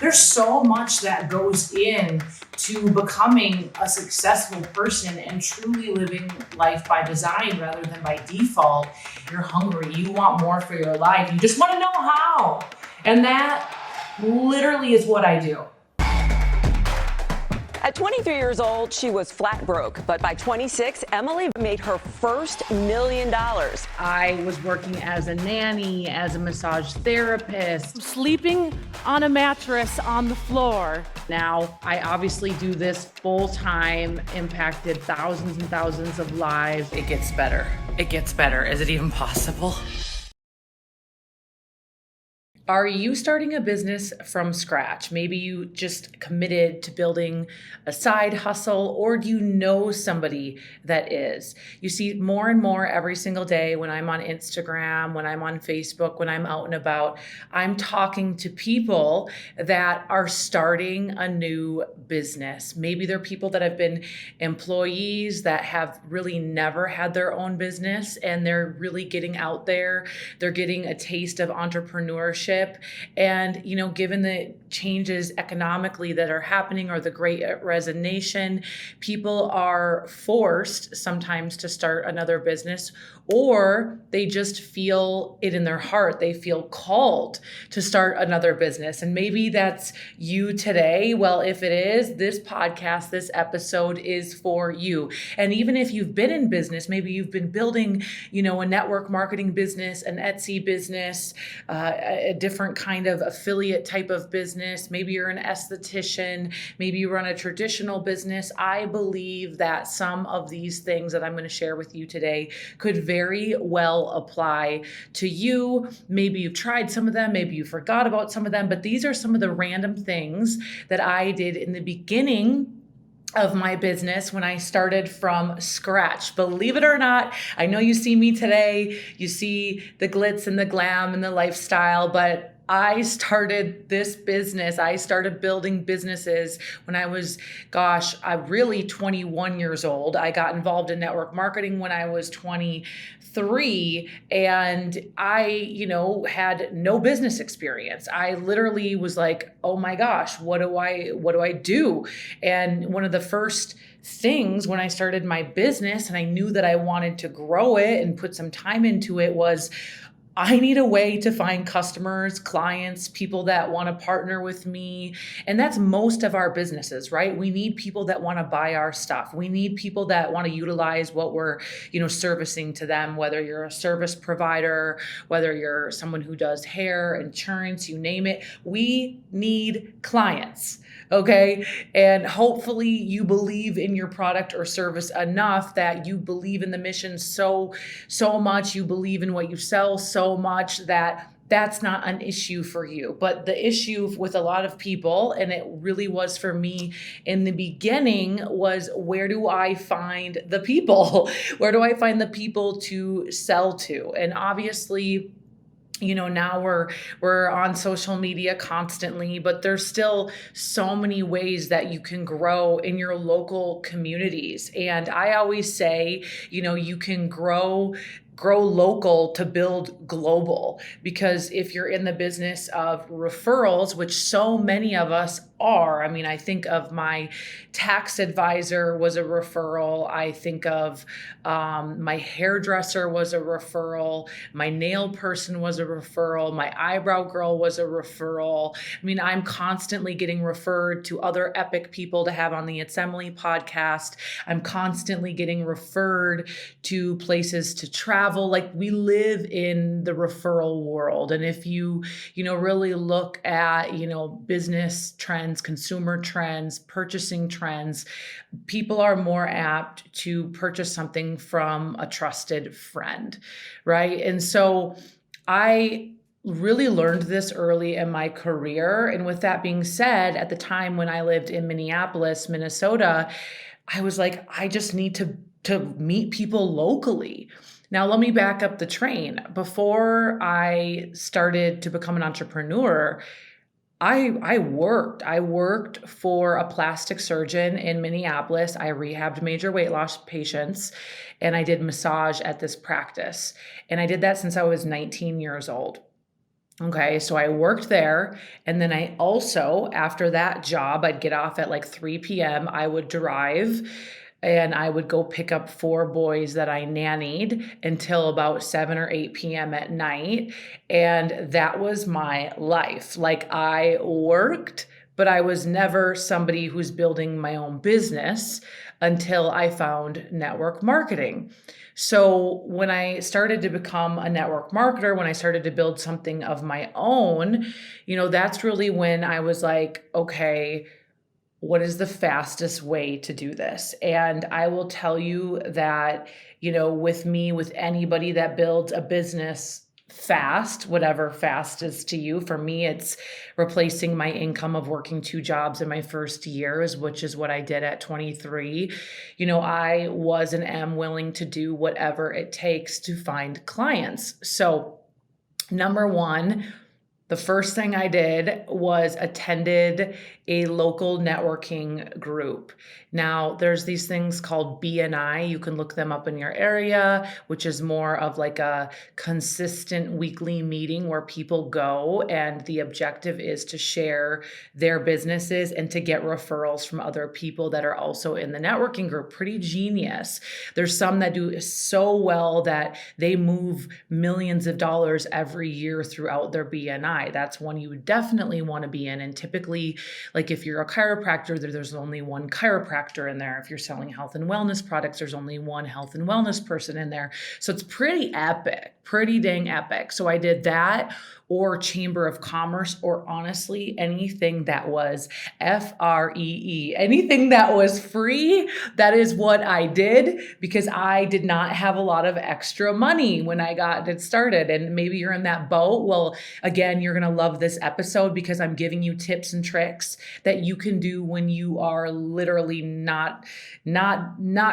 There's so much that goes in to becoming a successful person and truly living life by design rather than by default. You're hungry. You want more for your life. You just want to know how. And that literally is what I do. At 23 years old, she was flat broke, but by 26, Emily made her first $1 million. I was working as a nanny, as a massage therapist, sleeping on a mattress on the floor. Now, I obviously do this full time, impacted thousands and thousands of lives. It gets better. It gets better. Is it even possible? Are you starting a business from scratch? Maybe you just committed to building a side hustle, or do you know somebody that is? You see more and more every single day when I'm on Instagram, when I'm on Facebook, when I'm out and about, I'm talking to people that are starting a new business. Maybe they're people that have been employees that have really never had their own business, and they're really getting out there. They're getting a taste of entrepreneurship. And, given the changes economically that are happening or the great resignation, people are forced sometimes to start another business, or they just feel it in their heart. They feel called to start another business. And maybe that's you today. Well, if it is, this podcast, this episode is for you. And even if you've been in business, maybe you've been building, a network marketing business, an Etsy business, a different kind of affiliate type of business. Maybe you're an esthetician. Maybe you run a traditional business. I believe that some of these things that I'm going to share with you today could very well apply to you. Maybe you've tried some of them. Maybe you forgot about some of them, but these are some of the random things that I did in the beginning of my business when I started from scratch. Believe it or not, I know you see me today, you see the glitz and the glam and the lifestyle, but I started this business. I started building businesses when I was, I'm really 21 years old. I got involved in network marketing when I was 23, and I, had no business experience. I literally was like, oh my gosh, what do I do? And one of the first things when I started my business, and I knew that I wanted to grow it and put some time into it, was I need a way to find customers, clients, people that want to partner with me. And that's most of our businesses, right? We need people that want to buy our stuff. We need people that want to utilize what we're, servicing to them, whether you're a service provider, whether you're someone who does hair, insurance, you name it. We need clients. Okay. And hopefully you believe in your product or service enough that you believe in the mission so much, you believe in what you sell so much that that's not an issue for you. But the issue with a lot of people, and it really was for me in the beginning, was where do I find the people? Where do I find the people to sell to? And obviously, now we're on social media constantly, but there's still so many ways that you can grow in your local communities. And I always say, you can grow local to build global, because if you're in the business of referrals, which so many of us are, I think of my tax advisor was a referral. I think of my hairdresser was a referral. My nail person was a referral. My eyebrow girl was a referral. I'm constantly getting referred to other epic people to have on the It's Emily podcast. I'm constantly getting referred to places to travel. Like, we live in the referral world. And if you really look at, business trends, consumer trends, purchasing trends, people are more apt to purchase something from a trusted friend, right? And so I really learned this early in my career. And with that being said, at the time when I lived in Minneapolis, Minnesota, I was like, I just need to meet people locally. Now, let me back up the train. Before I started to become an entrepreneur, I worked for a plastic surgeon in Minneapolis. I rehabbed major weight loss patients, and I did massage at this practice. And I did that since I was 19 years old. Okay, so I worked there. And then I also, after that job, I'd get off at like 3 p.m. I would drive and I would go pick up 4 boys that I nannied until about 7 or 8 p.m. at night. And that was my life. Like I worked, but I was never somebody who's building my own business until I found network marketing. So when I started to become a network marketer, when I started to build something of my own, that's really when I was like, okay, what is the fastest way to do this? And I will tell you that, with me, with anybody that builds a business fast, whatever fast is to you, for me, it's replacing my income of working 2 jobs in my first years, which is what I did at 23. I was and am willing to do whatever it takes to find clients. So, number one, the first thing I did was attended a local networking group. Now, there's these things called BNI. You can look them up in your area, which is more of like a consistent weekly meeting where people go, and the objective is to share their businesses and to get referrals from other people that are also in the networking group. Pretty genius. There's some that do so well that they move millions of dollars every year throughout their BNI. That's one you would definitely want to be in. And typically, like if you're a chiropractor, there's only one chiropractor in there. If you're selling health and wellness products, there's only one health and wellness person in there. So it's pretty epic, pretty dang epic. So I did that, or Chamber of Commerce, or honestly, anything that was FREE, anything that was free. That is what I did, because I did not have a lot of extra money when I got it started. And maybe you're in that boat. Well, again, you're going to love this episode because I'm giving you tips and tricks that you can do when you are literally not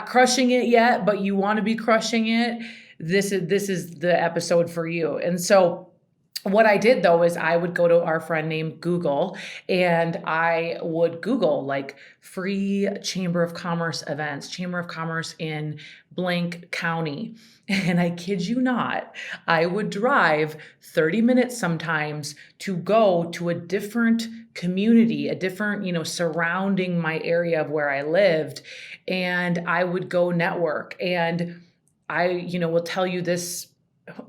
crushing it yet, but you want to be crushing it. This is the episode for you. And so what I did though is I would go to our friend named Google, and I would Google like free Chamber of Commerce events, Chamber of Commerce in blank county. And I kid you not, I would drive 30 minutes sometimes to go to a different community, a different, surrounding my area of where I lived. And I would go network. And I, will tell you this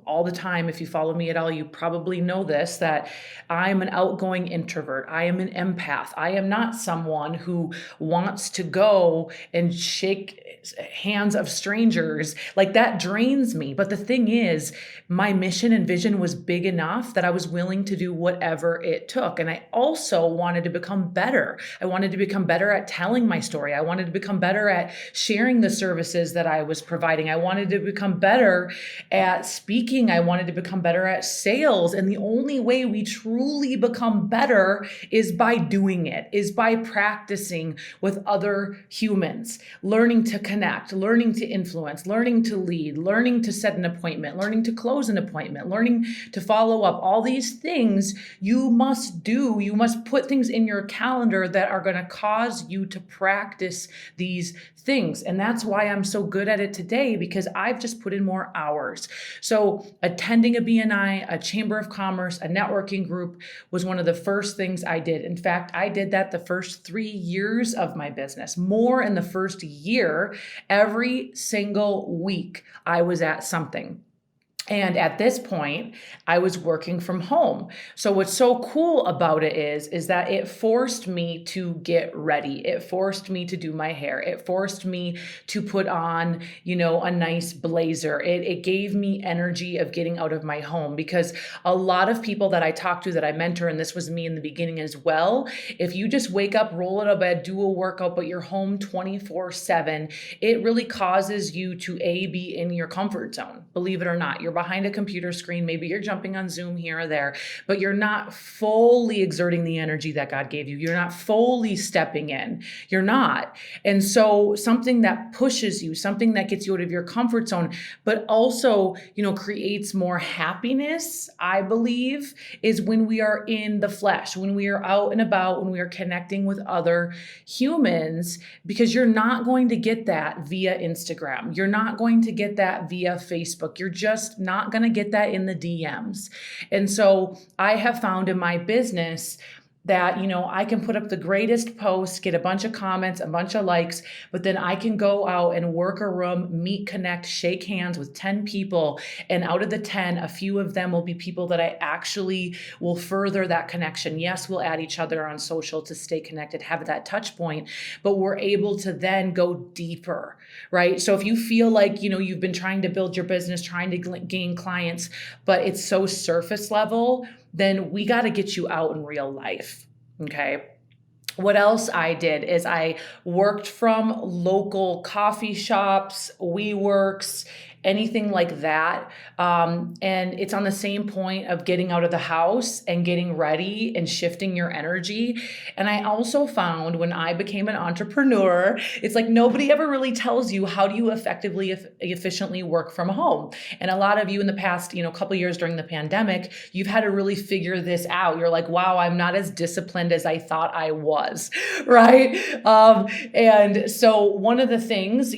all the time. If you follow me at all, you probably know this, that I'm an outgoing introvert. I am an empath. I am not someone who wants to go and shake hands of strangers. Like that drains me. But the thing is, my mission and vision was big enough that I was willing to do whatever it took. And I also wanted to become better. I wanted to become better at telling my story. I wanted to become better at sharing the services that I was providing. I wanted to become better at speaking. I wanted to become better at sales. And the only way we truly become better is by doing it, is by practicing with other humans, learning to connect, learning to influence, learning to lead, learning to set an appointment, learning to close an appointment, learning to follow up. All these things you must do. You must put things in your calendar that are going to cause you to practice these things. And that's why I'm so good at it today, because I've just put in more hours. So attending a BNI, a Chamber of Commerce, a networking group was one of the first things I did. In fact, I did that the first 3 years of my business, more in the first year. Every single week I was at something. And at this point, I was working from home. So what's so cool about it is that it forced me to get ready. It forced me to do my hair. It forced me to put on, a nice blazer. It gave me energy of getting out of my home, because a lot of people that I talk to, that I mentor, and this was me in the beginning as well, if you just wake up, roll out of bed, do a workout, but you're home 24/7, it really causes you to be in your comfort zone. Believe it or not, you're behind a computer screen. Maybe you're jumping on Zoom here or there, but you're not fully exerting the energy that God gave you. You're not fully stepping in. You're not. And so something that pushes you, something that gets you out of your comfort zone, but also, creates more happiness, I believe, is when we are in the flesh, when we are out and about, when we are connecting with other humans, because you're not going to get that via Instagram. You're not going to get that via Facebook. You're just not not going to get that in the DMs. And so I have found in my business that, I can put up the greatest post, get a bunch of comments, a bunch of likes, but then I can go out and work a room, meet, connect, shake hands with 10 people. And out of the 10, a few of them will be people that I actually will further that connection. Yes, we'll add each other on social to stay connected, have that touch point, but we're able to then go deeper, right? So if you feel like, you've been trying to build your business, trying to gain clients, but it's so surface level, then we got to get you out in real life. Okay. What else I did is I worked from local coffee shops, WeWorks, anything like that. And it's on the same point of getting out of the house and getting ready and shifting your energy. And I also found when I became an entrepreneur, it's like nobody ever really tells you how do you effectively, efficiently work from home. And a lot of you in the past, couple years during the pandemic, you've had to really figure this out. You're like, wow, I'm not as disciplined as I thought I was, right? And so one of the things,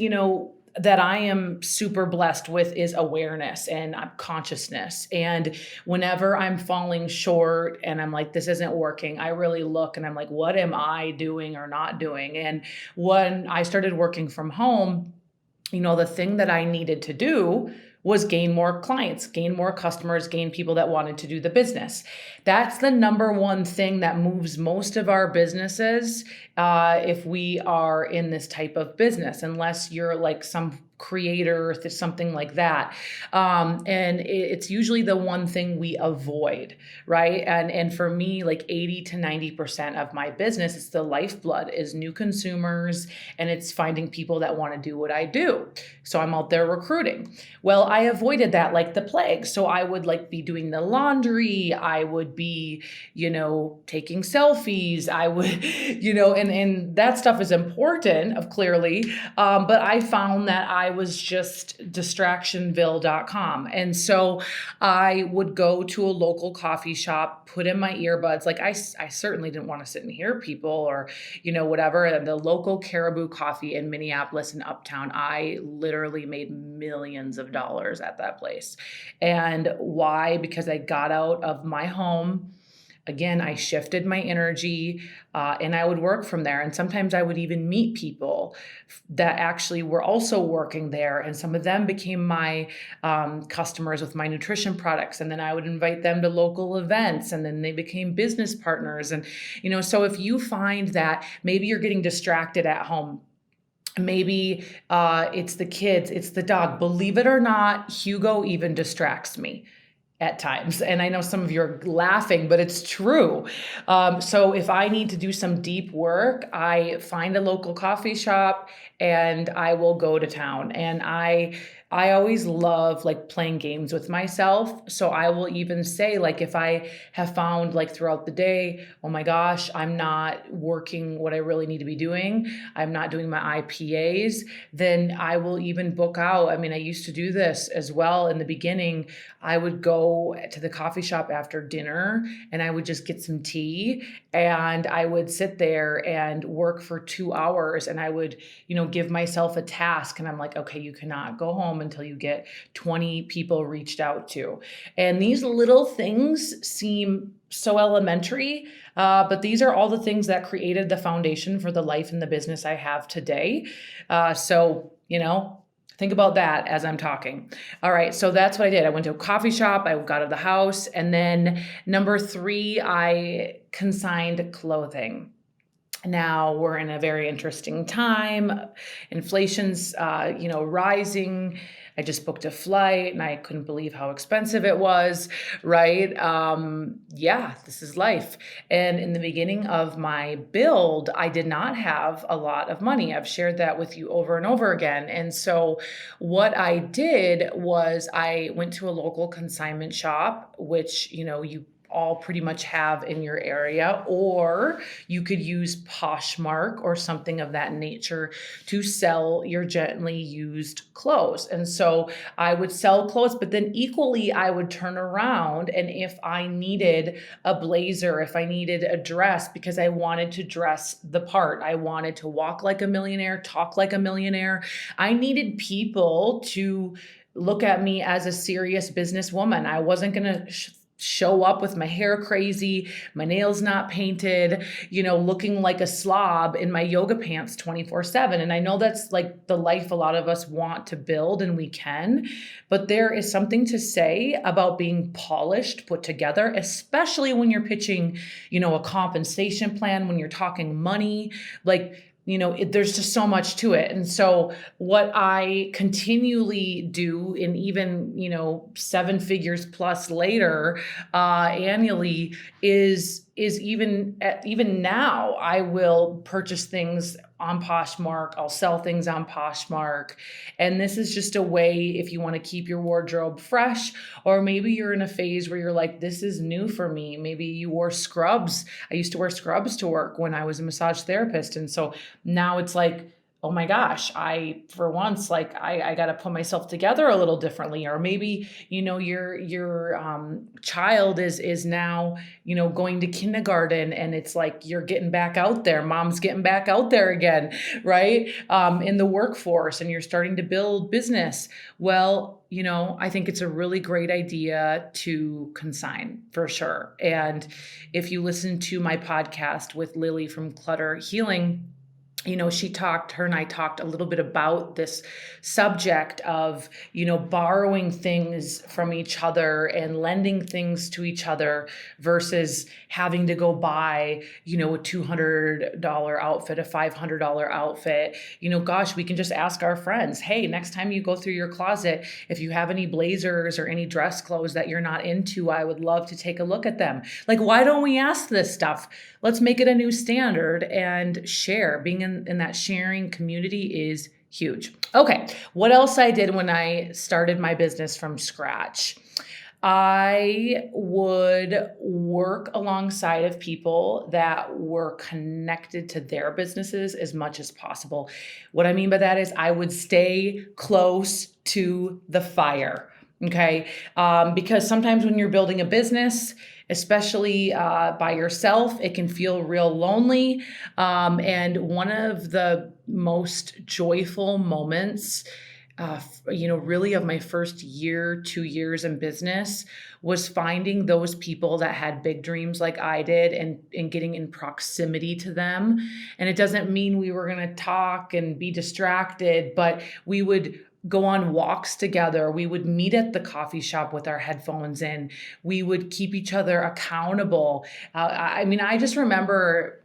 that I am super blessed with is awareness and consciousness. And whenever I'm falling short and I'm like, this isn't working, I really look and I'm like, what am I doing or not doing? And when I started working from home, the thing that I needed to do was gain more clients, gain more customers, gain people that wanted to do the business. That's the number one thing that moves most of our businesses if we are in this type of business, unless you're like some creator, something like that. And it's usually the one thing we avoid, right? And for me, like 80 to 90% of my business, it's the lifeblood is new consumers, and it's finding people that want to do what I do. So I'm out there recruiting. Well, I avoided that like the plague. So I would be doing the laundry. I would be, taking selfies. I would, and that stuff is important, clearly. But I found that I was just distractionville.com. And so I would go to a local coffee shop, put in my earbuds. I certainly didn't want to sit and hear people or, whatever. And the local Caribou Coffee in Minneapolis and Uptown, I literally made millions of dollars at that place. And why? Because I got out of my home. Again, I shifted my energy and I would work from there. And sometimes I would even meet people that actually were also working there. And some of them became my customers with my nutrition products. And then I would invite them to local events, and then they became business partners. And, so if you find that maybe you're getting distracted at home, maybe it's the kids, it's the dog. Believe it or not, Hugo even distracts me at times. And I know some of you are laughing, but it's true. So if I need to do some deep work, I find a local coffee shop and I will go to town. And I always love playing games with myself. So I will even say, if I have found throughout the day, oh my gosh, I'm not working what I really need to be doing, I'm not doing my IPAs, then I will even book out. I mean, I used to do this as well in the beginning. I would go to the coffee shop after dinner and I would just get some tea and I would sit there and work for 2 hours, and I would, give myself a task. And I'm like, okay, you cannot go home until you get 20 people reached out to. And these little things seem so elementary, but these are all the things that created the foundation for the life and the business I have today. So, think about that as I'm talking. All right, so that's what I did. I went to a coffee shop, I got out of the house, and then number 3, I consigned clothing. Now we're in a very interesting time. Inflation's, rising. I just booked a flight and I couldn't believe how expensive it was, right? This is life. And in the beginning of my build, I did not have a lot of money. I've shared that with you over and over again. And so what I did was I went to a local consignment shop, which, you all pretty much have in your area, or you could use Poshmark or something of that nature to sell your gently used clothes. And so I would sell clothes, but then equally I would turn around, and if I needed a blazer, if I needed a dress, because I wanted to dress the part, I wanted to walk like a millionaire, talk like a millionaire, I needed people to look at me as a serious businesswoman. I wasn't going to show up with my hair crazy, my nails not painted, looking like a slob in my yoga pants 24/7. And I know that's like the life a lot of us want to build, and we can, but there is something to say about being polished, put together, especially when you're pitching, a compensation plan, when you're talking money, like, there's just so much to it. And so what I continually do, in even, 7 figures plus later, annually, is even now I will purchase things on Poshmark. I'll sell things on Poshmark. And this is just a way, if you want to keep your wardrobe fresh, or maybe you're in a phase where you're like, this is new for me. Maybe you wore scrubs. I used to wear scrubs to work when I was a massage therapist. And so now it's like, oh my gosh, for once, like I got to put myself together a little differently. Or maybe, your child is now, going to kindergarten, and it's like, you're getting back out there. Mom's getting back out there again, right? In the workforce, and you're starting to build business. Well, I think it's a really great idea to consign, for sure. And if you listen to my podcast with Lily from Clutter Healing, her and I talked a little bit about this subject of, borrowing things from each other and lending things to each other versus having to go buy, a $200 outfit, a $500 outfit. Gosh, we can just ask our friends, hey, next time you go through your closet, if you have any blazers or any dress clothes that you're not into, I would love to take a look at them. Like, why don't we ask this stuff? Let's make it a new standard and share. Being in that sharing community is huge. Okay, what else I did when I started my business from scratch? I would work alongside of people that were connected to their businesses as much as possible. What I mean by that is I would stay close to the fire. Okay. Because sometimes when you're building a business, especially by yourself, it can feel real lonely. And one of the most joyful moments, really of my first year, 2 years in business, was finding those people that had big dreams like I did, and getting in proximity to them. And it doesn't mean we were going to talk and be distracted, but we would go on walks together. We would meet at the coffee shop with our headphones in. We would keep each other accountable. I just remember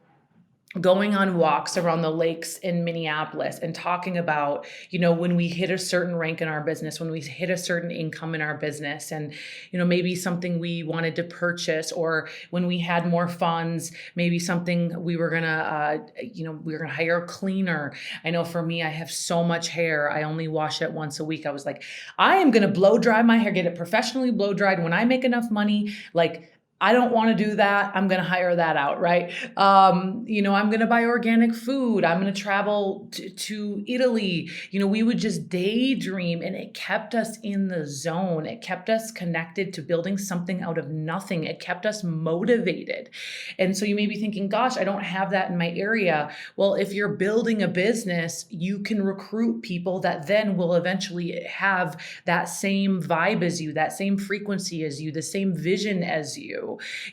going on walks around the lakes in Minneapolis and talking about, when we hit a certain rank in our business, when we hit a certain income in our business, and, maybe something we wanted to purchase, or when we had more funds, maybe something we were going to hire a cleaner. I know for me, I have so much hair. I only wash it once a week. I was like, I am going to blow dry my hair, get it professionally blow dried. When I make enough money, like, I don't want to do that. I'm going to hire that out, right? I'm going to buy organic food. I'm going to travel to Italy. We would just daydream, and it kept us in the zone. It kept us connected to building something out of nothing. It kept us motivated. And so you may be thinking, gosh, I don't have that in my area. Well, if you're building a business, you can recruit people that then will eventually have that same vibe as you, that same frequency as you, the same vision as you.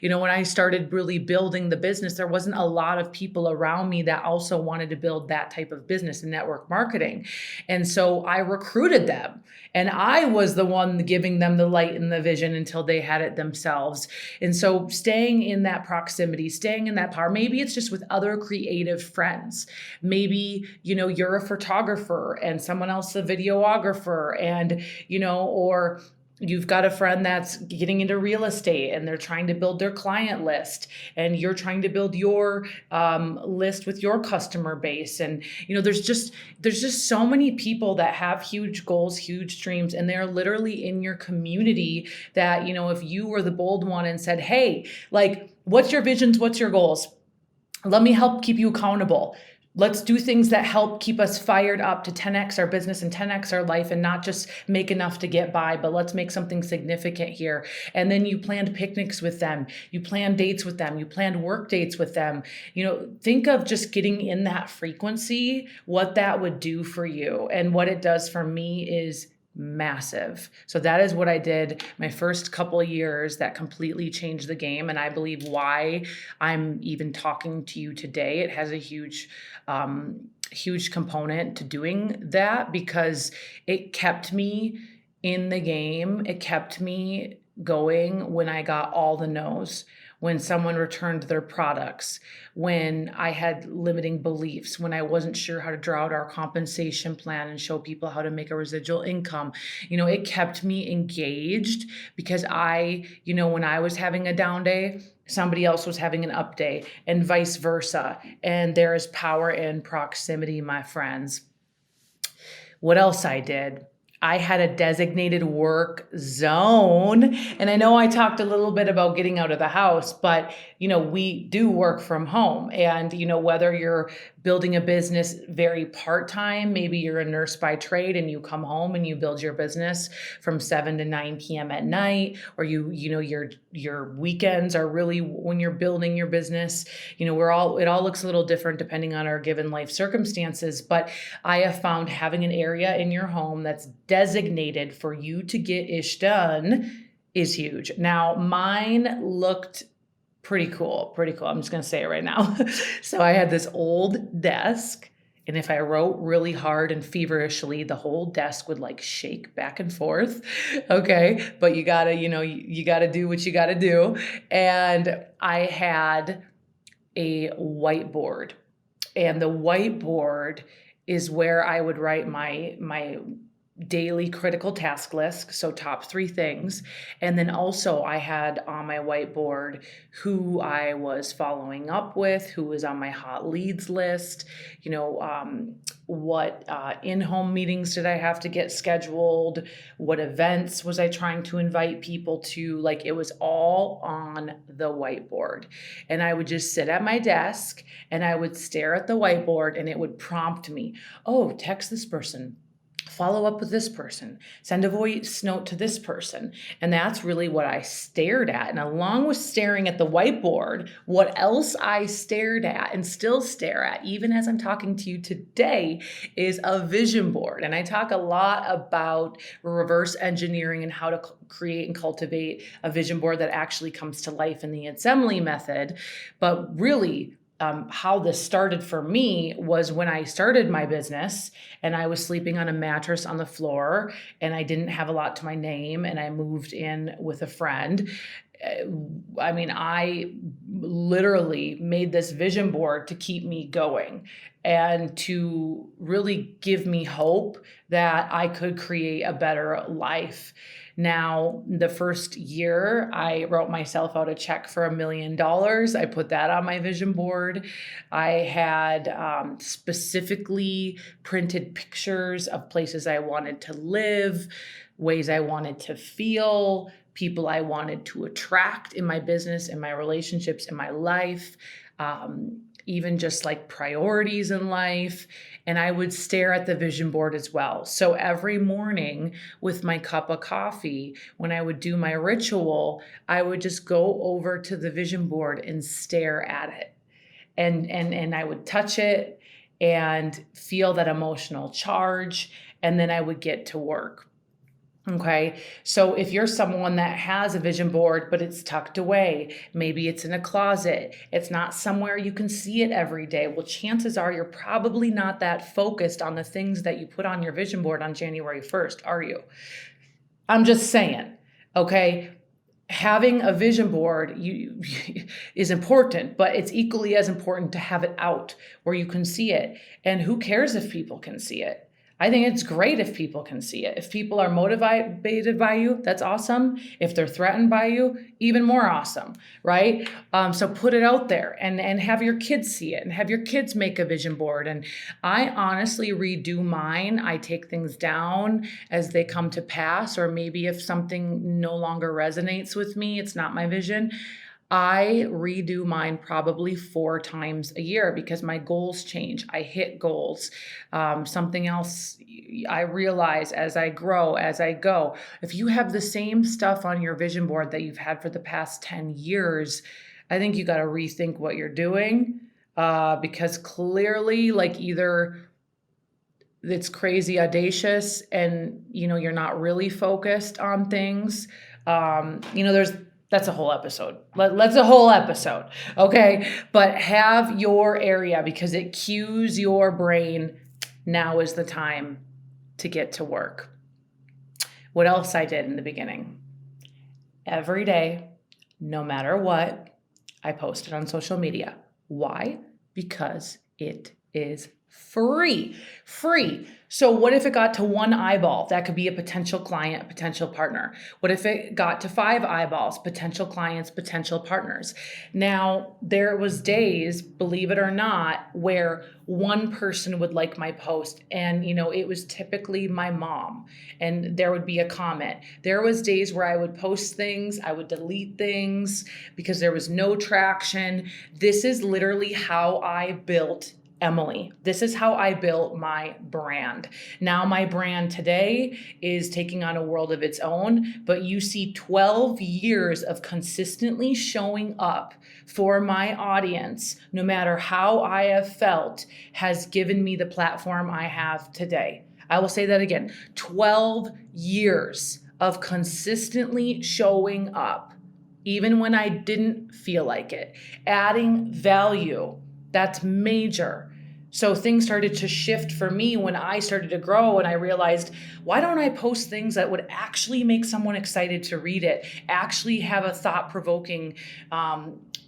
When I started really building the business, there wasn't a lot of people around me that also wanted to build that type of business in network marketing. And so I recruited them, and I was the one giving them the light and the vision until they had it themselves. And so staying in that proximity, staying in that power, maybe it's just with other creative friends. Maybe, you're a photographer and someone else a videographer, and, or you've got a friend that's getting into real estate and they're trying to build their client list, and you're trying to build your list with your customer base. And, there's just so many people that have huge goals, huge dreams, and they're literally in your community that, if you were the bold one and said, hey, like, what's your visions? What's your goals? Let me help keep you accountable. Let's do things that help keep us fired up to 10x our business and 10x our life, and not just make enough to get by, but let's make something significant here. And then you planned picnics with them, you planned dates with them, you planned work dates with them. Think of just getting in that frequency, what that would do for you. And what it does for me is massive. So that is what I did my first couple of years that completely changed the game. And I believe why I'm even talking to you today. It has a huge component to doing that because it kept me in the game. It kept me going when I got all the no's, when someone returned their products, when I had limiting beliefs, when I wasn't sure how to draw out our compensation plan and show people how to make a residual income. It kept me engaged because when I was having a down day, somebody else was having an up day and vice versa. And there is power in proximity, my friends. What else I did? I had a designated work zone. And I know I talked a little bit about getting out of the house, but we do work from home. And whether you're building a business very part-time, maybe you're a nurse by trade and you come home and you build your business from 7 to 9 p.m. at night, or your weekends are really when you're building your business. It all looks a little different depending on our given life circumstances, but I have found having an area in your home that's designated for you to get ish done is huge. Now, mine looked pretty cool. I'm just going to say it right now. So I had this old desk, and if I wrote really hard and feverishly, the whole desk would like shake back and forth. Okay. But you gotta do what you gotta do. And I had a whiteboard, and the whiteboard is where I would write my daily critical task list, so top 3 things. And then also I had on my whiteboard who I was following up with, who was on my hot leads list, what in-home meetings did I have to get scheduled, what events was I trying to invite people to. Like, it was all on the whiteboard. And I would just sit at my desk and I would stare at the whiteboard, and it would prompt me, oh, text this person, follow up with this person, send a voice note to this person. And that's really what I stared at. And along with staring at the whiteboard, what else I stared at and still stare at, even as I'm talking to you today, is a vision board. And I talk a lot about reverse engineering and how to create and cultivate a vision board that actually comes to life in the assembly method. But really, how this started for me was when I started my business and I was sleeping on a mattress on the floor and I didn't have a lot to my name, and I moved in with a friend. I literally made this vision board to keep me going and to really give me hope that I could create a better life. Now, the first year, I wrote myself out a check for $1 million. I put that on my vision board. I had specifically printed pictures of places I wanted to live, ways I wanted to feel, people I wanted to attract in my business, in my relationships, in my life, even just like priorities in life. And I would stare at the vision board as well. So every morning with my cup of coffee, when I would do my ritual, I would just go over to the vision board and stare at it. And I would touch it and feel that emotional charge. And then I would get to work. Okay. So if you're someone that has a vision board, but it's tucked away, maybe it's in a closet, it's not somewhere you can see it every day. Well, chances are you're probably not that focused on the things that you put on your vision board on January 1st, are you? I'm just saying, okay? Having a vision board is important, but it's equally as important to have it out where you can see it. And who cares if people can see it? I think it's great if people can see it. If people are motivated by you, that's awesome. If they're threatened by you, even more awesome, right? So put it out there and have your kids see it and have your kids make a vision board. And I honestly redo mine. I take things down as they come to pass, or maybe if something no longer resonates with me, it's not my vision. I redo mine probably 4 times a year because my goals change. I hit goals. Something else I realize as I grow, as I go. If you have the same stuff on your vision board that you've had for the past 10 years, I think you got to rethink what you're doing because clearly, like, either it's crazy audacious and, you're not really focused on things, that's a whole episode. Let's a whole episode. Okay. But have your area because it cues your brain. Now is the time to get to work. What else I did in the beginning? Every day, no matter what, I posted on social media. Why? Because it is free. Free. So what if it got to 1 eyeball? That could be a potential client, a potential partner. What if it got to 5 eyeballs? Potential clients, potential partners. Now, there was days, believe it or not, where one person would like my post and, it was typically my mom and there would be a comment. There was days where I would post things, I would delete things because there was no traction. This is literally how I built Emily. This is how I built my brand. Now my brand today is taking on a world of its own, but you see 12 years of consistently showing up for my audience, no matter how I have felt, has given me the platform I have today. I will say that again, 12 years of consistently showing up, even when I didn't feel like it, adding value. That's major. So things started to shift for me when I started to grow and I realized, why don't I post things that would actually make someone excited to read it, actually have a thought-provoking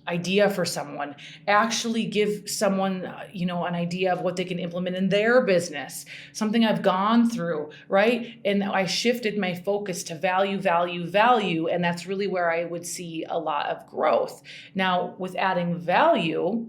idea for someone, actually give someone, an idea of what they can implement in their business, something I've gone through, right? And I shifted my focus to value, value, value. And that's really where I would see a lot of growth. Now, with adding value,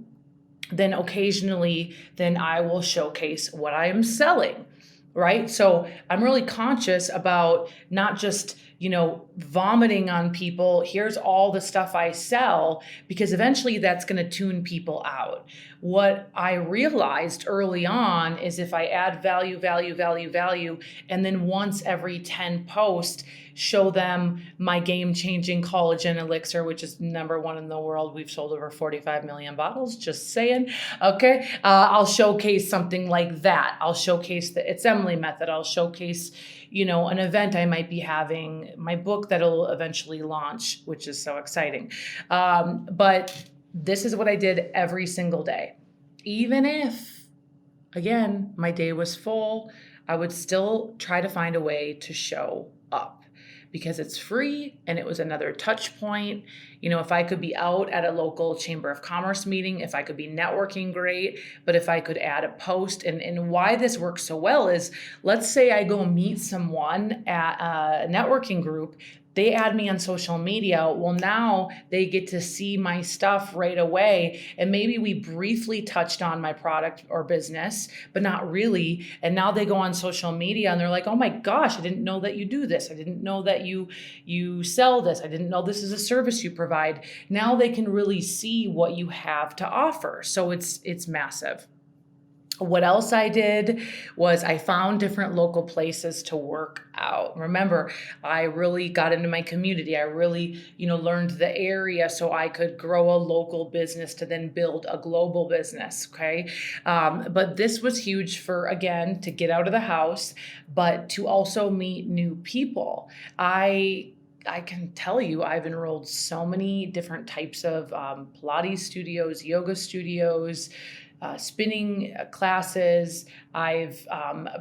then occasionally, then I will showcase what I am selling, right? So I'm really conscious about not just, vomiting on people. Here's all the stuff I sell, because eventually that's going to tune people out. What I realized early on is if I add value, value, value, value, and then once every 10 posts, show them my game-changing collagen elixir, which is #1 in the world. We've sold over 45 million bottles, just saying. Okay. I'll showcase something like that. I'll showcase the It's Emily method. I'll showcase, an event I might be having, my book that'll eventually launch, which is so exciting. But this is what I did every single day. Even if, again, my day was full, I would still try to find a way to show up because it's free and it was another touch point. If I could be out at a local Chamber of Commerce meeting, if I could be networking, great. But if I could add a post, and why this works so well is, let's say I go meet someone at a networking group, they add me on social media. Well, now they get to see my stuff right away. And maybe we briefly touched on my product or business, but not really. And now they go on social media and they're like, oh my gosh, I didn't know that you do this. I didn't know that you sell this. I didn't know this is a service you provide. Now they can really see what you have to offer. So it's massive. What else I did was I found different local places to work out. Remember, I really got into my community. I really, learned the area so I could grow a local business to then build a global business. Okay. But this was huge for, again, to get out of the house, but to also meet new people. I can tell you, I've enrolled so many different types of Pilates studios, yoga studios, spinning classes. I've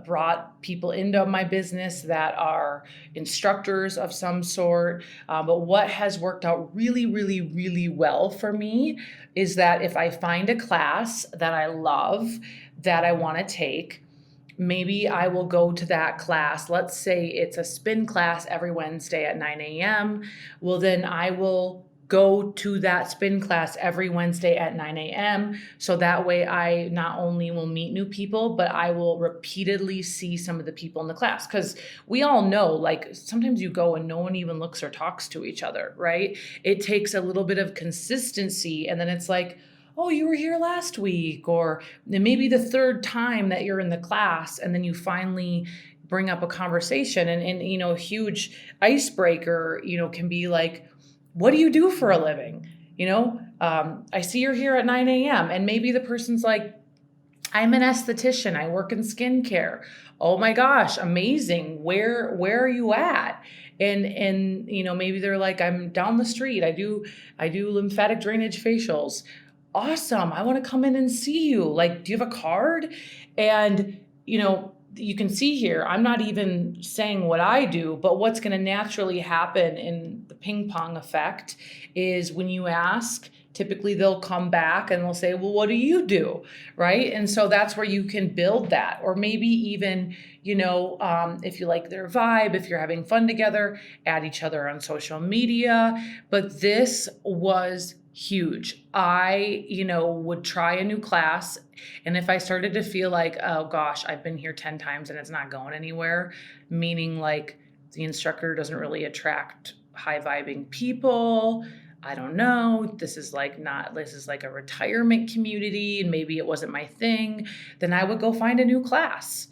brought people into my business that are instructors of some sort. But what has worked out really, really, really well for me is that if I find a class that I love, that I want to take, maybe I will go to that class. Let's say it's a spin class every Wednesday at 9 a.m. Well, then I will go to that spin class every Wednesday at 9 a.m. So that way I not only will meet new people, but I will repeatedly see some of the people in the class. Because we all know, like, sometimes you go and no one even looks or talks to each other, right? It takes a little bit of consistency. And then it's like, oh, you were here last week, or maybe the third time that you're in the class, and then you finally bring up a conversation. And a huge icebreaker, can be like, what do you do for a living? I see you're here at 9 a.m. And maybe the person's like, I'm an esthetician. I work in skincare. Oh my gosh, amazing. Where are you at? And maybe they're like, I'm down the street. I do lymphatic drainage facials. Awesome. I want to come in and see you. Like, do you have a card? And you can see here, I'm not even saying what I do, but what's going to naturally happen in the ping pong effect is when you ask, typically they'll come back and they'll say, well, what do you do? Right? And so that's where you can build that. Or maybe even, if you like their vibe, if you're having fun together, add each other on social media. But this was huge. I, would try a new class. And if I started to feel like, oh gosh, I've been here 10 times and it's not going anywhere, meaning like the instructor doesn't really attract high vibing people. I don't know. This is like a retirement community and maybe it wasn't my thing. Then I would go find a new class.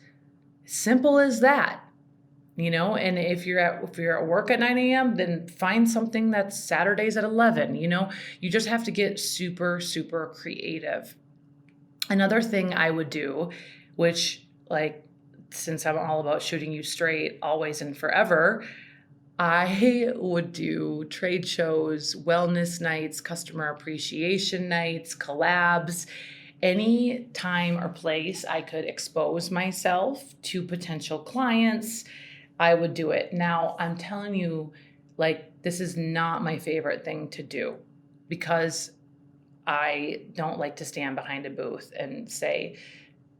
Simple as that. And if you're at work at 9 a.m., then find something that's Saturdays at 11. You just have to get super, super creative. Another thing I would do, which since I'm all about shooting you straight always and forever, I would do trade shows, wellness nights, customer appreciation nights, collabs. Any time or place I could expose myself to potential clients, I would do it. Now, I'm telling you, this is not my favorite thing to do because I don't like to stand behind a booth and say,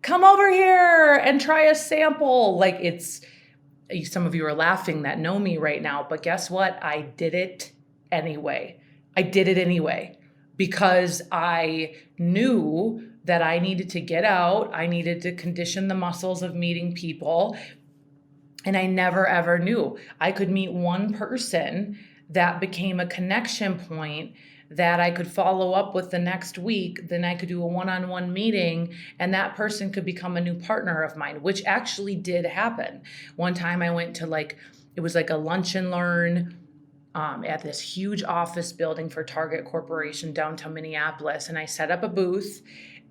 come over here and try a sample. Some of you are laughing that know me right now, but guess what? I did it anyway. Because I knew that I needed to get out. I needed to condition the muscles of meeting people. And I never, ever knew. I could meet one person that became a connection point that I could follow up with the next week. Then I could do a one-on-one meeting and that person could become a new partner of mine, which actually did happen. One time I went to it was like a lunch and learn at this huge office building for Target Corporation downtown Minneapolis. And I set up a booth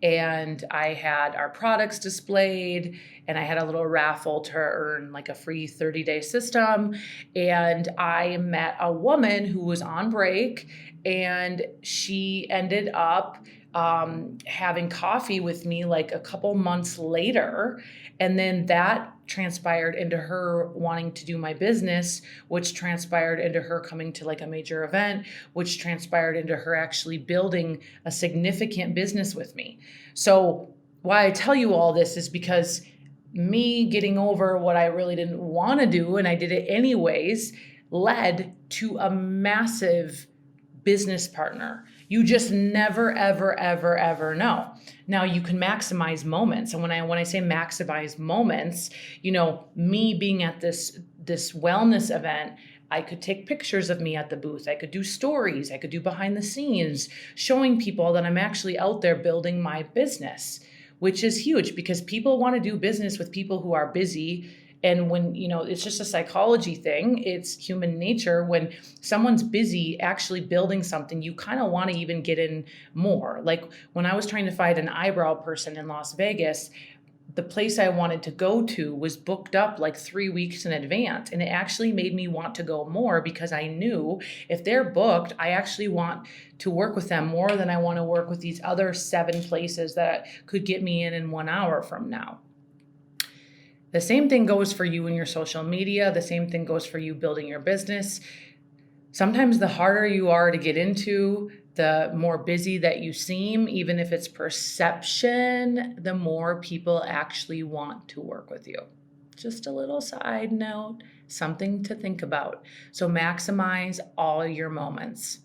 and I had our products displayed and I had a little raffle to earn a free 30-day system. And I met a woman who was on break and she ended up having coffee with me a couple months later. And then that transpired into her wanting to do my business, which transpired into her coming to a major event, which transpired into her actually building a significant business with me. So why I tell you all this is because me getting over what I really didn't want to do, and I did it anyways, led to a massive business partner. You just never, ever, ever, ever know. Now you can maximize moments. And when I say maximize moments, me being at this wellness event, I could take pictures of me at the booth. I could do stories. I could do behind the scenes, showing people that I'm actually out there building my business, which is huge because people want to do business with people who are busy. And when, it's just a psychology thing, it's human nature. When someone's busy actually building something, you kind of want to even get in more. When I was trying to find an eyebrow person in Las Vegas, the place I wanted to go to was booked up 3 weeks in advance. And it actually made me want to go more because I knew if they're booked, I actually want to work with them more than I want to work with these other 7 places that could get me in 1 hour from now. The same thing goes for you in your social media. The same thing goes for you building your business. Sometimes the harder you are to get into, the more busy that you seem, even if it's perception, the more people actually want to work with you. Just a little side note, something to think about. So maximize all your moments.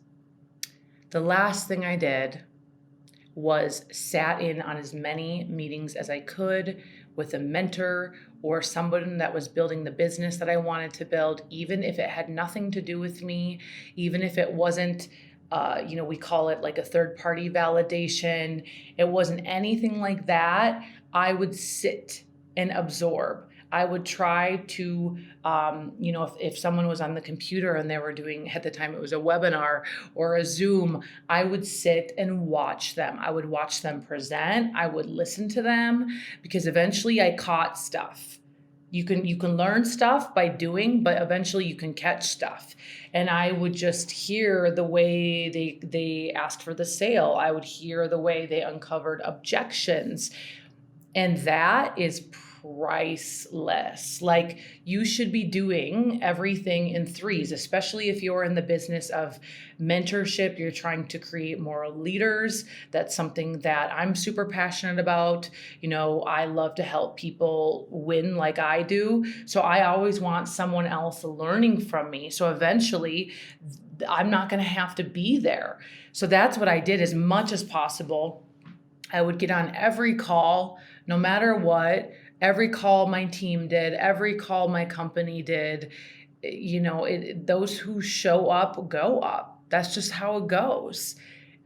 The last thing I did was sat in on as many meetings as I could with a mentor or someone that was building the business that I wanted to build, even if it had nothing to do with me, even if it wasn't, we call it a third-party validation. It wasn't anything like that. I would sit and absorb. I would try to, if someone was on the computer and they were doing, at the time it was a webinar or a Zoom, I would sit and watch them. I would watch them present. I would listen to them because eventually I caught stuff. You can learn stuff by doing, but eventually you can catch stuff. And I would just hear the way they asked for the sale. I would hear the way they uncovered objections. And that is priceless. Like, you should be doing everything in threes, especially if you're in the business of mentorship, you're trying to create more leaders. That's something that I'm super passionate about. I love to help people win like I do. So I always want someone else learning from me. So eventually I'm not going to have to be there. So that's what I did as much as possible. I would get on every call, no matter what, every call my team did, every call my company did. Those who show up go up. That's just how it goes,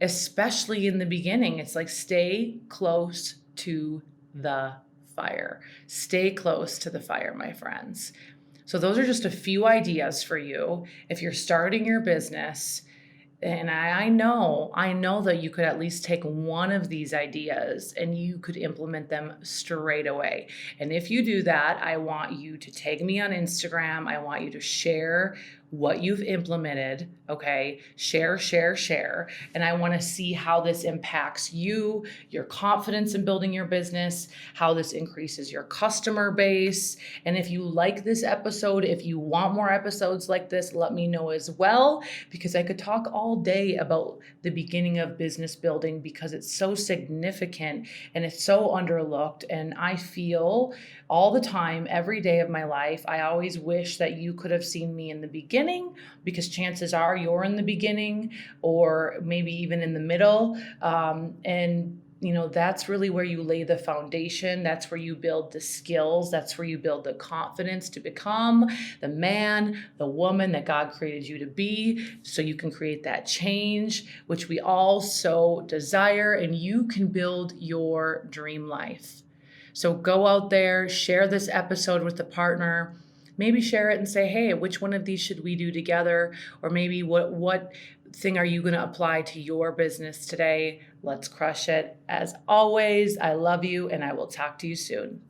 especially in the beginning. It's like, stay close to the fire. Stay close to the fire, my friends. So those are just a few ideas for you if you're starting your business. And I know that you could at least take one of these ideas and you could implement them straight away. And if you do that, I want you to tag me on Instagram. I want you to share what you've implemented, okay? Share. And I want to see how this impacts you, your confidence in building your business, how this increases your customer base. And if you like this episode, if you want more episodes like this, let me know as well, because I could talk all day about the beginning of business building because it's so significant and it's so underlooked. And I feel all the time, every day of my life, I always wish that you could have seen me in the beginning, because chances are you're in the beginning or maybe even in the middle. That's really where you lay the foundation. That's where you build the skills. That's where you build the confidence to become the man, the woman that God created you to be, so you can create that change, which we all so desire, and you can build your dream life. So go out there, share this episode with a partner. Maybe share it and say, hey, which one of these should we do together? Or maybe what thing are you going to apply to your business today? Let's crush it. As always, I love you, and I will talk to you soon.